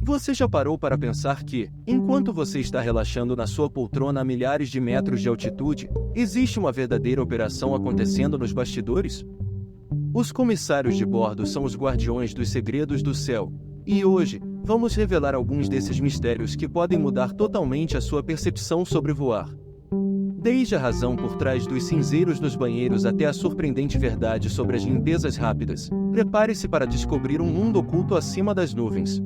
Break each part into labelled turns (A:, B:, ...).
A: Você já parou para pensar que, enquanto você está relaxando na sua poltrona a milhares de metros de altitude, existe uma verdadeira operação acontecendo nos bastidores? Os comissários de bordo são os guardiões dos segredos do céu, e hoje, vamos revelar alguns desses mistérios que podem mudar totalmente a sua percepção sobre voar. Desde a razão por trás dos cinzeiros nos banheiros até a surpreendente verdade sobre as limpezas rápidas, prepare-se para descobrir um mundo oculto acima das nuvens.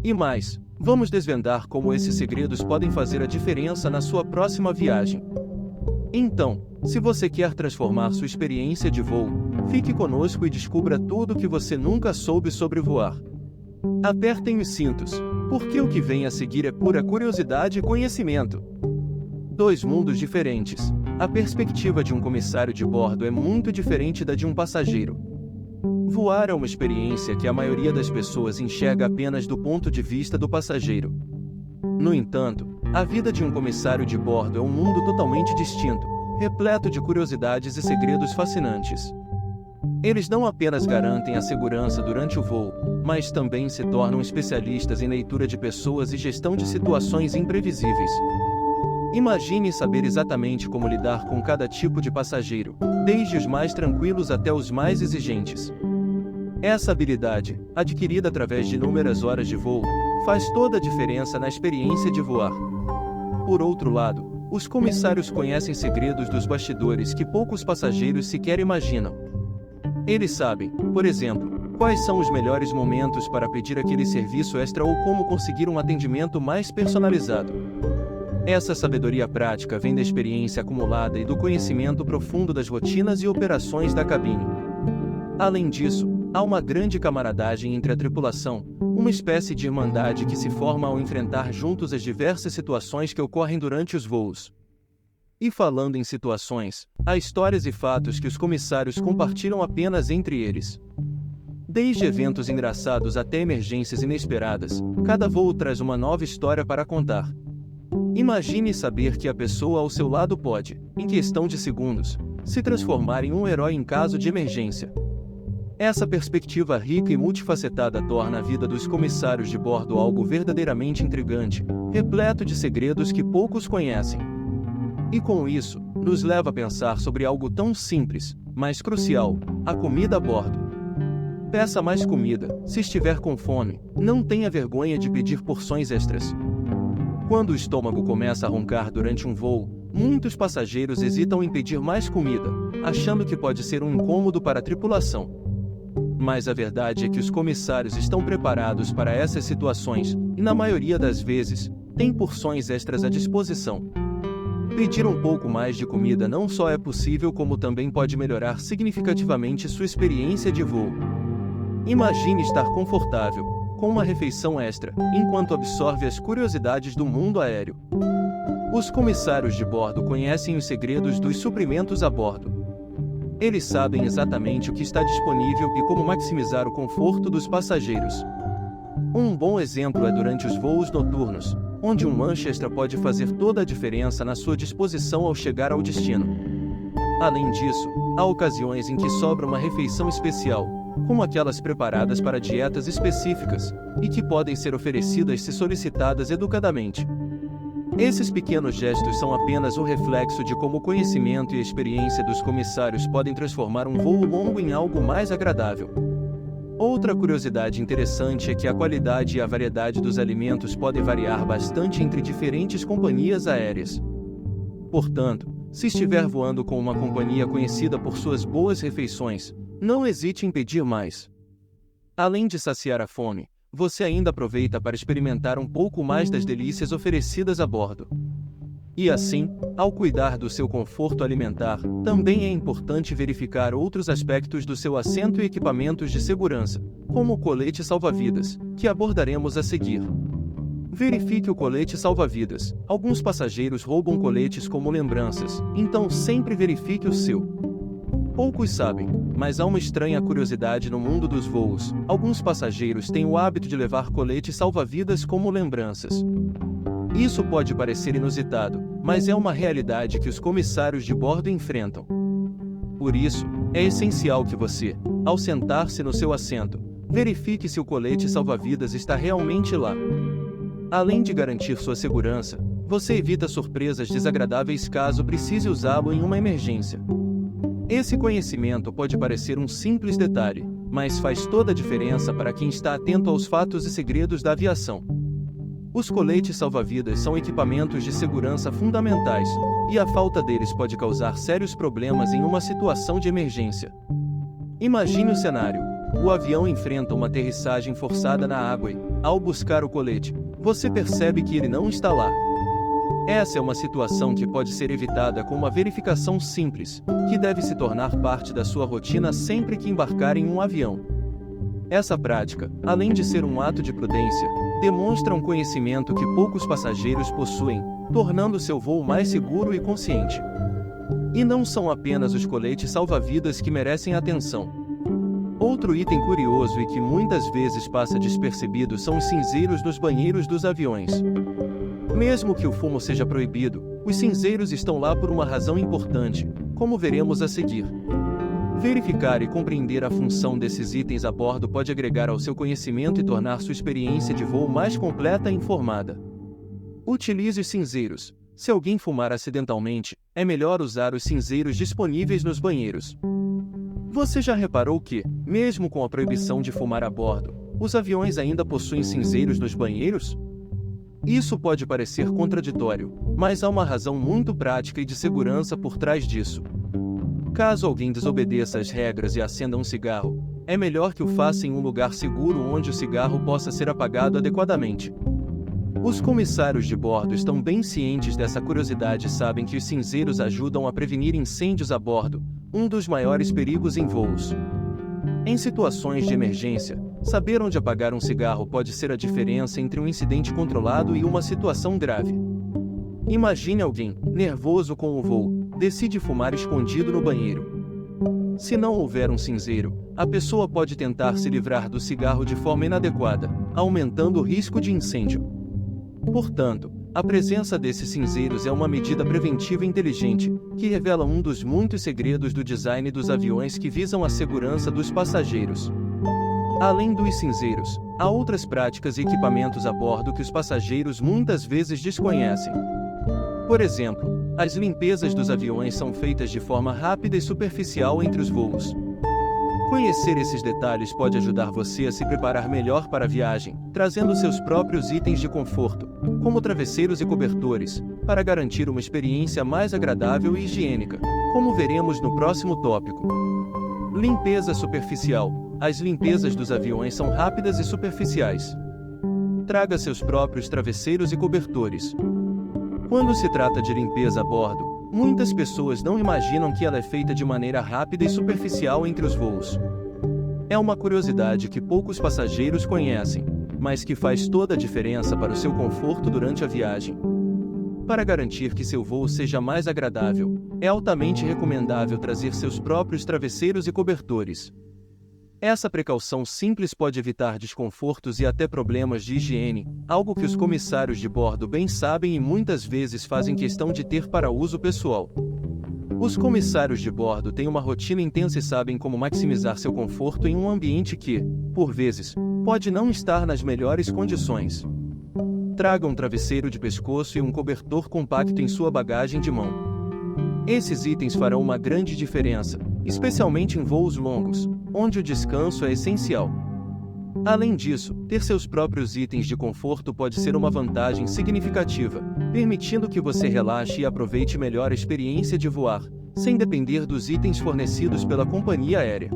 A: E mais, vamos desvendar como esses segredos podem fazer a diferença na sua próxima viagem. Então, se você quer transformar sua experiência de voo, fique conosco e descubra tudo o que você nunca soube sobre voar. Apertem os cintos, porque o que vem a seguir é pura curiosidade e conhecimento. Dois mundos diferentes. A perspectiva de um comissário de bordo é muito diferente da de um passageiro. Voar é uma experiência que a maioria das pessoas enxerga apenas do ponto de vista do passageiro. No entanto, a vida de um comissário de bordo é um mundo totalmente distinto, repleto de curiosidades e segredos fascinantes. Eles não apenas garantem a segurança durante o voo, mas também se tornam especialistas em leitura de pessoas e gestão de situações imprevisíveis. Imagine saber exatamente como lidar com cada tipo de passageiro, desde os mais tranquilos até os mais exigentes. Essa habilidade, adquirida através de inúmeras horas de voo, faz toda a diferença na experiência de voar. Por outro lado, os comissários conhecem segredos dos bastidores que poucos passageiros sequer imaginam. Eles sabem, por exemplo, quais são os melhores momentos para pedir aquele serviço extra ou como conseguir um atendimento mais personalizado. Essa sabedoria prática vem da experiência acumulada e do conhecimento profundo das rotinas e operações da cabine. Além disso, há uma grande camaradagem entre a tripulação, uma espécie de irmandade que se forma ao enfrentar juntos as diversas situações que ocorrem durante os voos. E falando em situações, há histórias e fatos que os comissários compartilham apenas entre eles. Desde eventos engraçados até emergências inesperadas, cada voo traz uma nova história para contar. Imagine saber que a pessoa ao seu lado pode, em questão de segundos, se transformar em um herói em caso de emergência. Essa perspectiva rica e multifacetada torna a vida dos comissários de bordo algo verdadeiramente intrigante, repleto de segredos que poucos conhecem. E com isso, nos leva a pensar sobre algo tão simples, mas crucial: a comida a bordo. Peça mais comida, se estiver com fome, não tenha vergonha de pedir porções extras. Quando o estômago começa a roncar durante um voo, muitos passageiros hesitam em pedir mais comida, achando que pode ser um incômodo para a tripulação. Mas a verdade é que os comissários estão preparados para essas situações, e na maioria das vezes, têm porções extras à disposição. Pedir um pouco mais de comida não só é possível como também pode melhorar significativamente sua experiência de voo. Imagine estar confortável, com uma refeição extra, enquanto absorve as curiosidades do mundo aéreo. Os comissários de bordo conhecem os segredos dos suprimentos a bordo. Eles sabem exatamente o que está disponível e como maximizar o conforto dos passageiros. Um bom exemplo é durante os voos noturnos, onde um lanche extra pode fazer toda a diferença na sua disposição ao chegar ao destino. Além disso, há ocasiões em que sobra uma refeição especial, como aquelas preparadas para dietas específicas, e que podem ser oferecidas se solicitadas educadamente. Esses pequenos gestos são apenas o reflexo de como o conhecimento e a experiência dos comissários podem transformar um voo longo em algo mais agradável. Outra curiosidade interessante é que a qualidade e a variedade dos alimentos podem variar bastante entre diferentes companhias aéreas. Portanto, se estiver voando com uma companhia conhecida por suas boas refeições, não hesite em pedir mais. Além de saciar a fome, você ainda aproveita para experimentar um pouco mais das delícias oferecidas a bordo. E assim, ao cuidar do seu conforto alimentar, também é importante verificar outros aspectos do seu assento e equipamentos de segurança, como o colete salva-vidas, que abordaremos a seguir. Verifique o colete salva-vidas. Alguns passageiros roubam coletes como lembranças, então sempre verifique o seu. Poucos sabem, mas há uma estranha curiosidade no mundo dos voos. Alguns passageiros têm o hábito de levar coletes salva-vidas como lembranças. Isso pode parecer inusitado, mas é uma realidade que os comissários de bordo enfrentam. Por isso, é essencial que você, ao sentar-se no seu assento, verifique se o colete salva-vidas está realmente lá. Além de garantir sua segurança, você evita surpresas desagradáveis caso precise usá-lo em uma emergência. Esse conhecimento pode parecer um simples detalhe, mas faz toda a diferença para quem está atento aos fatos e segredos da aviação. Os coletes salva-vidas são equipamentos de segurança fundamentais, e a falta deles pode causar sérios problemas em uma situação de emergência. Imagine o cenário: o avião enfrenta uma aterrissagem forçada na água e, ao buscar o colete, você percebe que ele não está lá. Essa é uma situação que pode ser evitada com uma verificação simples, que deve se tornar parte da sua rotina sempre que embarcar em um avião. Essa prática, além de ser um ato de prudência, demonstra um conhecimento que poucos passageiros possuem, tornando seu voo mais seguro e consciente. E não são apenas os coletes salva-vidas que merecem atenção. Outro item curioso e que muitas vezes passa despercebido são os cinzeiros nos banheiros dos aviões. Mesmo que o fumo seja proibido, os cinzeiros estão lá por uma razão importante, como veremos a seguir. Verificar e compreender a função desses itens a bordo pode agregar ao seu conhecimento e tornar sua experiência de voo mais completa e informada. Utilize os cinzeiros. Se alguém fumar acidentalmente, é melhor usar os cinzeiros disponíveis nos banheiros. Você já reparou que, mesmo com a proibição de fumar a bordo, os aviões ainda possuem cinzeiros nos banheiros? Isso pode parecer contraditório, mas há uma razão muito prática e de segurança por trás disso. Caso alguém desobedeça às regras e acenda um cigarro, é melhor que o faça em um lugar seguro onde o cigarro possa ser apagado adequadamente. Os comissários de bordo estão bem cientes dessa curiosidade e sabem que os cinzeiros ajudam a prevenir incêndios a bordo, um dos maiores perigos em voos. Em situações de emergência, saber onde apagar um cigarro pode ser a diferença entre um incidente controlado e uma situação grave. Imagine alguém, nervoso com o voo, decide fumar escondido no banheiro. Se não houver um cinzeiro, a pessoa pode tentar se livrar do cigarro de forma inadequada, aumentando o risco de incêndio. Portanto, a presença desses cinzeiros é uma medida preventiva inteligente, que revela um dos muitos segredos do design dos aviões que visam a segurança dos passageiros. Além dos cinzeiros, há outras práticas e equipamentos a bordo que os passageiros muitas vezes desconhecem. Por exemplo, as limpezas dos aviões são feitas de forma rápida e superficial entre os voos. Conhecer esses detalhes pode ajudar você a se preparar melhor para a viagem, trazendo seus próprios itens de conforto, como travesseiros e cobertores, para garantir uma experiência mais agradável e higiênica, como veremos no próximo tópico. Limpeza superficial. As limpezas dos aviões são rápidas e superficiais. Traga seus próprios travesseiros e cobertores. Quando se trata de limpeza a bordo, muitas pessoas não imaginam que ela é feita de maneira rápida e superficial entre os voos. É uma curiosidade que poucos passageiros conhecem, mas que faz toda a diferença para o seu conforto durante a viagem. Para garantir que seu voo seja mais agradável, é altamente recomendável trazer seus próprios travesseiros e cobertores. Essa precaução simples pode evitar desconfortos e até problemas de higiene, algo que os comissários de bordo bem sabem e muitas vezes fazem questão de ter para uso pessoal. Os comissários de bordo têm uma rotina intensa e sabem como maximizar seu conforto em um ambiente que, por vezes, pode não estar nas melhores condições. Traga um travesseiro de pescoço e um cobertor compacto em sua bagagem de mão. Esses itens farão uma grande diferença, especialmente em voos longos, onde o descanso é essencial. Além disso, ter seus próprios itens de conforto pode ser uma vantagem significativa, permitindo que você relaxe e aproveite melhor a experiência de voar, sem depender dos itens fornecidos pela companhia aérea.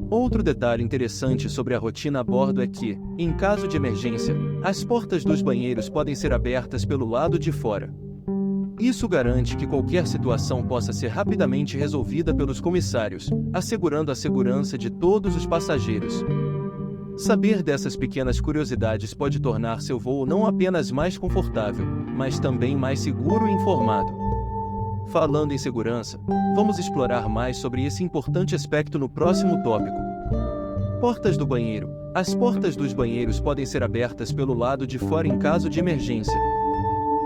A: Outro detalhe interessante sobre a rotina a bordo é que, em caso de emergência, as portas dos banheiros podem ser abertas pelo lado de fora. Isso garante que qualquer situação possa ser rapidamente resolvida pelos comissários, assegurando a segurança de todos os passageiros. Saber dessas pequenas curiosidades pode tornar seu voo não apenas mais confortável, mas também mais seguro e informado. Falando em segurança, vamos explorar mais sobre esse importante aspecto no próximo tópico. Portas do banheiro. As portas dos banheiros podem ser abertas pelo lado de fora em caso de emergência.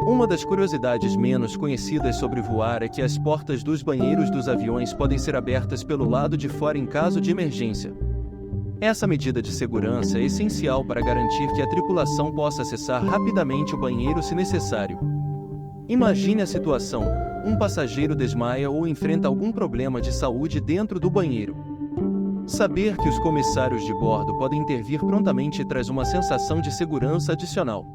A: Uma das curiosidades menos conhecidas sobre voar é que as portas dos banheiros dos aviões podem ser abertas pelo lado de fora em caso de emergência. Essa medida de segurança é essencial para garantir que a tripulação possa acessar rapidamente o banheiro se necessário. Imagine a situação: um passageiro desmaia ou enfrenta algum problema de saúde dentro do banheiro. Saber que os comissários de bordo podem intervir prontamente traz uma sensação de segurança adicional.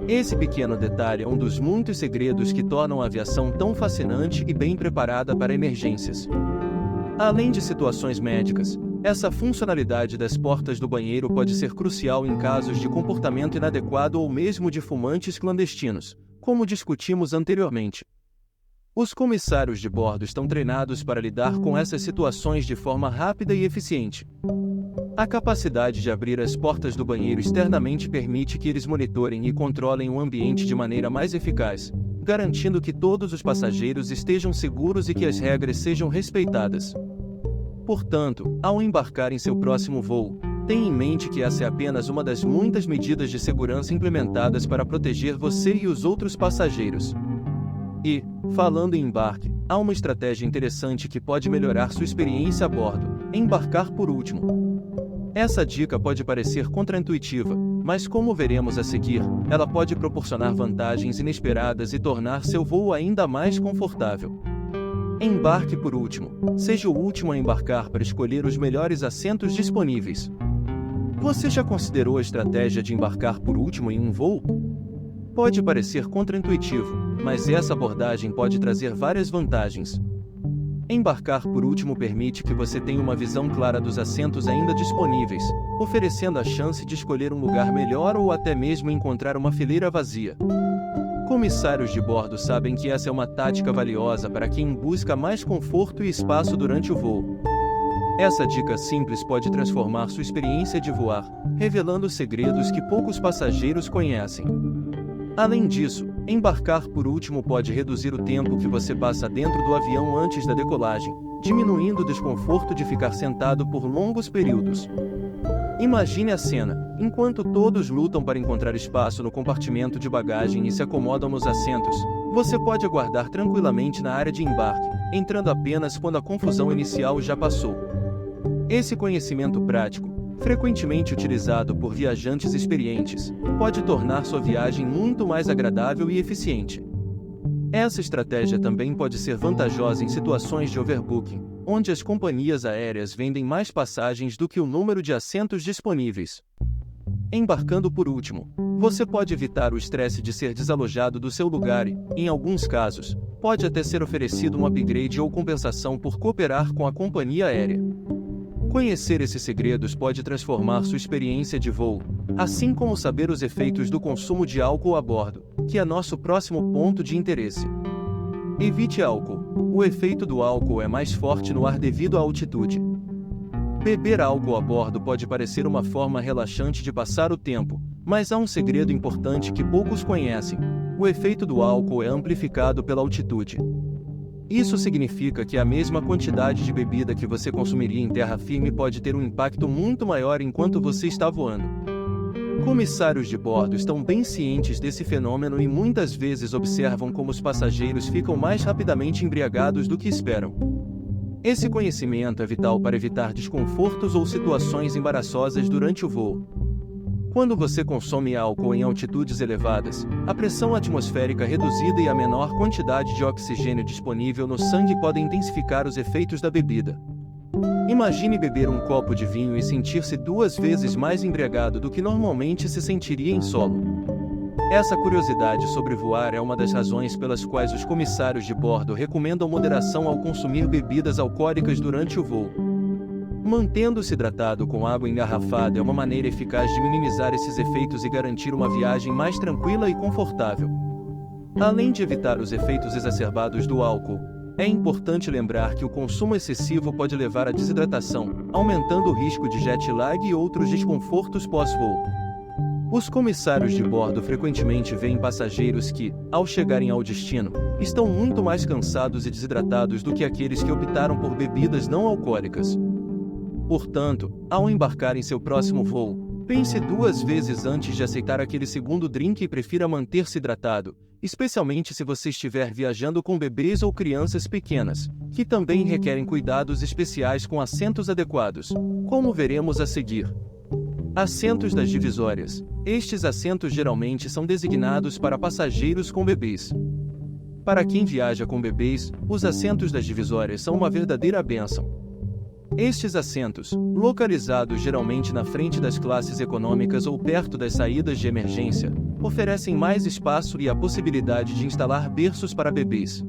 A: Esse pequeno detalhe é um dos muitos segredos que tornam a aviação tão fascinante e bem preparada para emergências. Além de situações médicas, essa funcionalidade das portas do banheiro pode ser crucial em casos de comportamento inadequado ou mesmo de fumantes clandestinos, como discutimos anteriormente. Os comissários de bordo estão treinados para lidar com essas situações de forma rápida e eficiente. A capacidade de abrir as portas do banheiro externamente permite que eles monitorem e controlem o ambiente de maneira mais eficaz, garantindo que todos os passageiros estejam seguros e que as regras sejam respeitadas. Portanto, ao embarcar em seu próximo voo, tenha em mente que essa é apenas uma das muitas medidas de segurança implementadas para proteger você e os outros passageiros. E, falando em embarque, há uma estratégia interessante que pode melhorar sua experiência a bordo: embarcar por último. Essa dica pode parecer contraintuitiva, mas como veremos a seguir, ela pode proporcionar vantagens inesperadas e tornar seu voo ainda mais confortável. Embarque por último. Seja o último a embarcar para escolher os melhores assentos disponíveis. Você já considerou a estratégia de embarcar por último em um voo? Pode parecer contraintuitivo, mas essa abordagem pode trazer várias vantagens. Embarcar por último permite que você tenha uma visão clara dos assentos ainda disponíveis, oferecendo a chance de escolher um lugar melhor ou até mesmo encontrar uma fileira vazia. Comissários de bordo sabem que essa é uma tática valiosa para quem busca mais conforto e espaço durante o voo. Essa dica simples pode transformar sua experiência de voar, revelando segredos que poucos passageiros conhecem. Além disso, embarcar por último pode reduzir o tempo que você passa dentro do avião antes da decolagem, diminuindo o desconforto de ficar sentado por longos períodos. Imagine a cena: enquanto todos lutam para encontrar espaço no compartimento de bagagem e se acomodam nos assentos, você pode aguardar tranquilamente na área de embarque, entrando apenas quando a confusão inicial já passou. Esse conhecimento prático, frequentemente utilizado por viajantes experientes, pode tornar sua viagem muito mais agradável e eficiente. Essa estratégia também pode ser vantajosa em situações de overbooking, onde as companhias aéreas vendem mais passagens do que o número de assentos disponíveis. Embarcando por último, você pode evitar o estresse de ser desalojado do seu lugar e, em alguns casos, pode até ser oferecido um upgrade ou compensação por cooperar com a companhia aérea. Conhecer esses segredos pode transformar sua experiência de voo, assim como saber os efeitos do consumo de álcool a bordo, que é nosso próximo ponto de interesse. Evite álcool. O efeito do álcool é mais forte no ar devido à altitude. Beber álcool a bordo pode parecer uma forma relaxante de passar o tempo, mas há um segredo importante que poucos conhecem: o efeito do álcool é amplificado pela altitude. Isso significa que a mesma quantidade de bebida que você consumiria em terra firme pode ter um impacto muito maior enquanto você está voando. Comissários de bordo estão bem cientes desse fenômeno e muitas vezes observam como os passageiros ficam mais rapidamente embriagados do que esperam. Esse conhecimento é vital para evitar desconfortos ou situações embaraçosas durante o voo. Quando você consome álcool em altitudes elevadas, a pressão atmosférica reduzida e a menor quantidade de oxigênio disponível no sangue podem intensificar os efeitos da bebida. Imagine beber um copo de vinho e sentir-se 2 vezes mais embriagado do que normalmente se sentiria em solo. Essa curiosidade sobre voar é uma das razões pelas quais os comissários de bordo recomendam moderação ao consumir bebidas alcoólicas durante o voo. Mantendo-se hidratado com água engarrafada é uma maneira eficaz de minimizar esses efeitos e garantir uma viagem mais tranquila e confortável. Além de evitar os efeitos exacerbados do álcool, é importante lembrar que o consumo excessivo pode levar à desidratação, aumentando o risco de jet lag e outros desconfortos pós-voo. Os comissários de bordo frequentemente veem passageiros que, ao chegarem ao destino, estão muito mais cansados e desidratados do que aqueles que optaram por bebidas não alcoólicas. Portanto, ao embarcar em seu próximo voo, Pense duas vezes antes de aceitar aquele segundo drink e prefira manter-se hidratado, especialmente se você estiver viajando com bebês ou crianças pequenas, que também requerem cuidados especiais com assentos adequados, como veremos a seguir. Assentos das divisórias. Estes assentos geralmente são designados para passageiros com bebês. Para quem viaja com bebês, os assentos das divisórias são uma verdadeira bênção. Estes assentos, localizados geralmente na frente das classes econômicas ou perto das saídas de emergência, oferecem mais espaço e a possibilidade de instalar berços para bebês.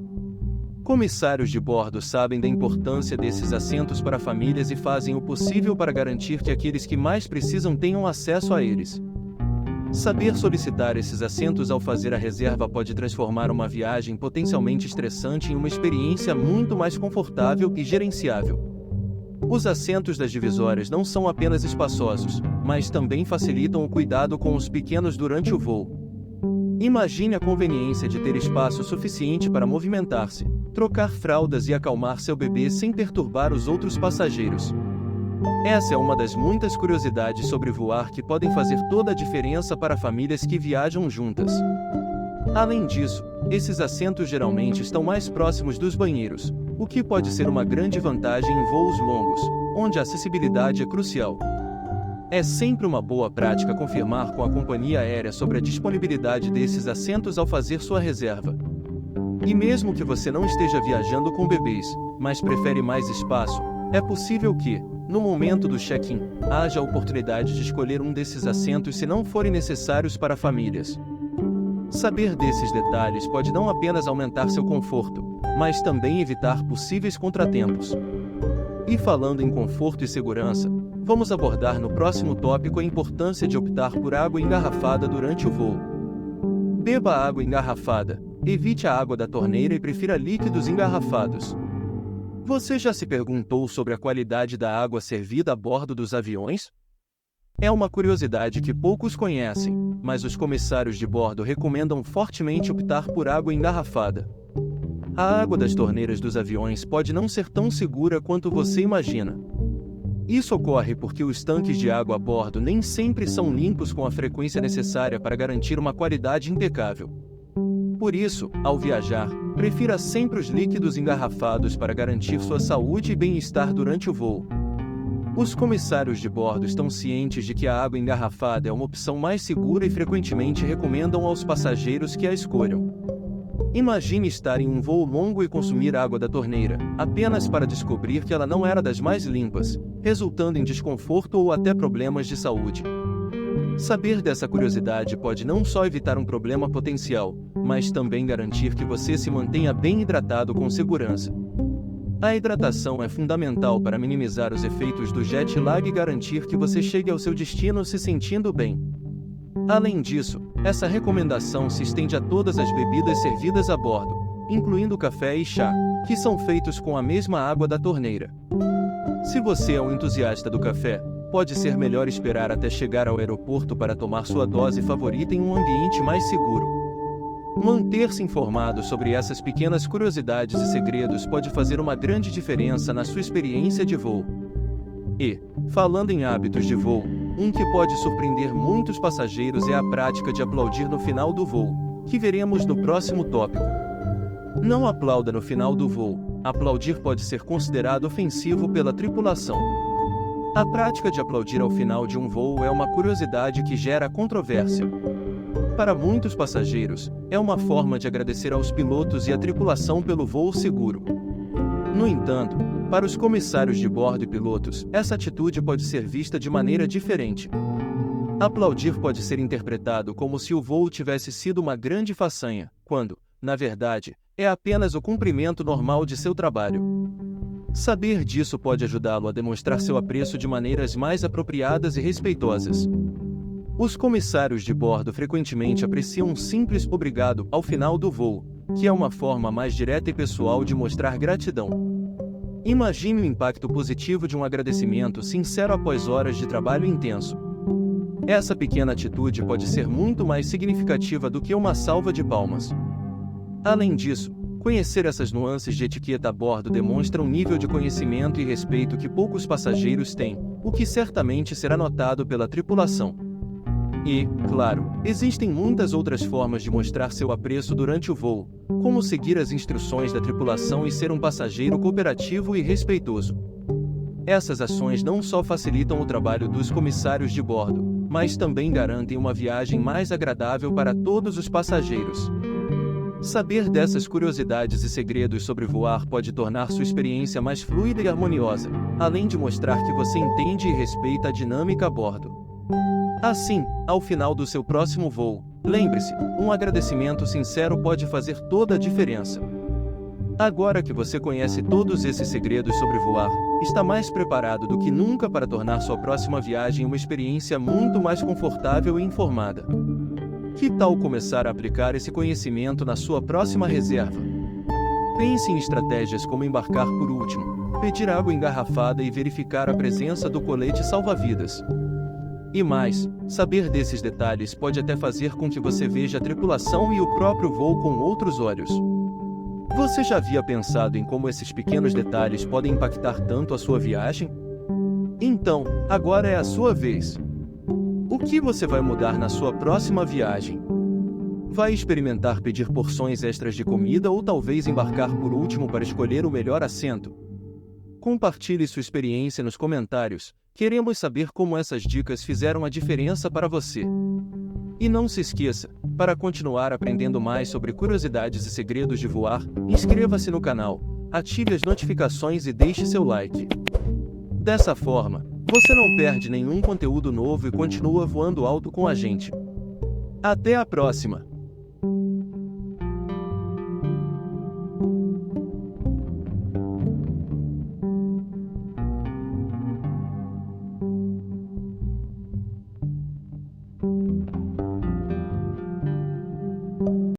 A: Comissários de bordo sabem da importância desses assentos para famílias e fazem o possível para garantir que aqueles que mais precisam tenham acesso a eles. Saber solicitar esses assentos ao fazer a reserva pode transformar uma viagem potencialmente estressante em uma experiência muito mais confortável e gerenciável. Os assentos das divisórias não são apenas espaçosos, mas também facilitam o cuidado com os pequenos durante o voo. Imagine a conveniência de ter espaço suficiente para movimentar-se, trocar fraldas e acalmar seu bebê sem perturbar os outros passageiros. Essa é uma das muitas curiosidades sobre voar que podem fazer toda a diferença para famílias que viajam juntas. Além disso, esses assentos geralmente estão mais próximos dos banheiros, o que pode ser uma grande vantagem em voos longos, onde a acessibilidade é crucial. É sempre uma boa prática confirmar com a companhia aérea sobre a disponibilidade desses assentos ao fazer sua reserva. E mesmo que você não esteja viajando com bebês, mas prefere mais espaço, é possível que, no momento do check-in, haja a oportunidade de escolher um desses assentos se não forem necessários para famílias. Saber desses detalhes pode não apenas aumentar seu conforto, mas também evitar possíveis contratempos. E falando em conforto e segurança, vamos abordar no próximo tópico a importância de optar por água engarrafada durante o voo. Beba água engarrafada, evite a água da torneira e prefira líquidos engarrafados. Você já se perguntou sobre a qualidade da água servida a bordo dos aviões? É uma curiosidade que poucos conhecem, mas os comissários de bordo recomendam fortemente optar por água engarrafada. A água das torneiras dos aviões pode não ser tão segura quanto você imagina. Isso ocorre porque os tanques de água a bordo nem sempre são limpos com a frequência necessária para garantir uma qualidade impecável. Por isso, ao viajar, prefira sempre os líquidos engarrafados para garantir sua saúde e bem-estar durante o voo. Os comissários de bordo estão cientes de que a água engarrafada é uma opção mais segura e frequentemente recomendam aos passageiros que a escolham. Imagine estar em um voo longo e consumir água da torneira, apenas para descobrir que ela não era das mais limpas, resultando em desconforto ou até problemas de saúde. Saber dessa curiosidade pode não só evitar um problema potencial, mas também garantir que você se mantenha bem hidratado com segurança. A hidratação é fundamental para minimizar os efeitos do jet lag e garantir que você chegue ao seu destino se sentindo bem. Além disso, essa recomendação se estende a todas as bebidas servidas a bordo, incluindo café e chá, que são feitos com a mesma água da torneira. Se você é um entusiasta do café, pode ser melhor esperar até chegar ao aeroporto para tomar sua dose favorita em um ambiente mais seguro. Manter-se informado sobre essas pequenas curiosidades e segredos pode fazer uma grande diferença na sua experiência de voo. E, falando em hábitos de voo, um que pode surpreender muitos passageiros é a prática de aplaudir no final do voo, que veremos no próximo tópico. Não aplauda no final do voo. Aplaudir pode ser considerado ofensivo pela tripulação. A prática de aplaudir ao final de um voo é uma curiosidade que gera controvérsia. Para muitos passageiros, é uma forma de agradecer aos pilotos e à tripulação pelo voo seguro. No entanto, para os comissários de bordo e pilotos, essa atitude pode ser vista de maneira diferente. Aplaudir pode ser interpretado como se o voo tivesse sido uma grande façanha, quando, na verdade, é apenas o cumprimento normal de seu trabalho. Saber disso pode ajudá-lo a demonstrar seu apreço de maneiras mais apropriadas e respeitosas. Os comissários de bordo frequentemente apreciam um simples obrigado ao final do voo, que é uma forma mais direta e pessoal de mostrar gratidão. Imagine o impacto positivo de um agradecimento sincero após horas de trabalho intenso. Essa pequena atitude pode ser muito mais significativa do que uma salva de palmas. Além disso, conhecer essas nuances de etiqueta a bordo demonstra um nível de conhecimento e respeito que poucos passageiros têm, o que certamente será notado pela tripulação. E, claro, existem muitas outras formas de mostrar seu apreço durante o voo, como seguir as instruções da tripulação e ser um passageiro cooperativo e respeitoso. Essas ações não só facilitam o trabalho dos comissários de bordo, mas também garantem uma viagem mais agradável para todos os passageiros. Saber dessas curiosidades e segredos sobre voar pode tornar sua experiência mais fluida e harmoniosa, além de mostrar que você entende e respeita a dinâmica a bordo. Assim, ao final do seu próximo voo, lembre-se, um agradecimento sincero pode fazer toda a diferença. Agora que você conhece todos esses segredos sobre voar, está mais preparado do que nunca para tornar sua próxima viagem uma experiência muito mais confortável e informada. Que tal começar a aplicar esse conhecimento na sua próxima reserva? Pense em estratégias como embarcar por último, pedir água engarrafada e verificar a presença do colete salva-vidas. E mais, saber desses detalhes pode até fazer com que você veja a tripulação e o próprio voo com outros olhos. Você já havia pensado em como esses pequenos detalhes podem impactar tanto a sua viagem? Então, agora é a sua vez. O que você vai mudar na sua próxima viagem? Vai experimentar pedir porções extras de comida ou talvez embarcar por último para escolher o melhor assento? Compartilhe sua experiência nos comentários. Queremos saber como essas dicas fizeram a diferença para você. E não se esqueça, para continuar aprendendo mais sobre curiosidades e segredos de voar, inscreva-se no canal, ative as notificações e deixe seu like. Dessa forma, você não perde nenhum conteúdo novo e continua voando alto com a gente. Até a próxima!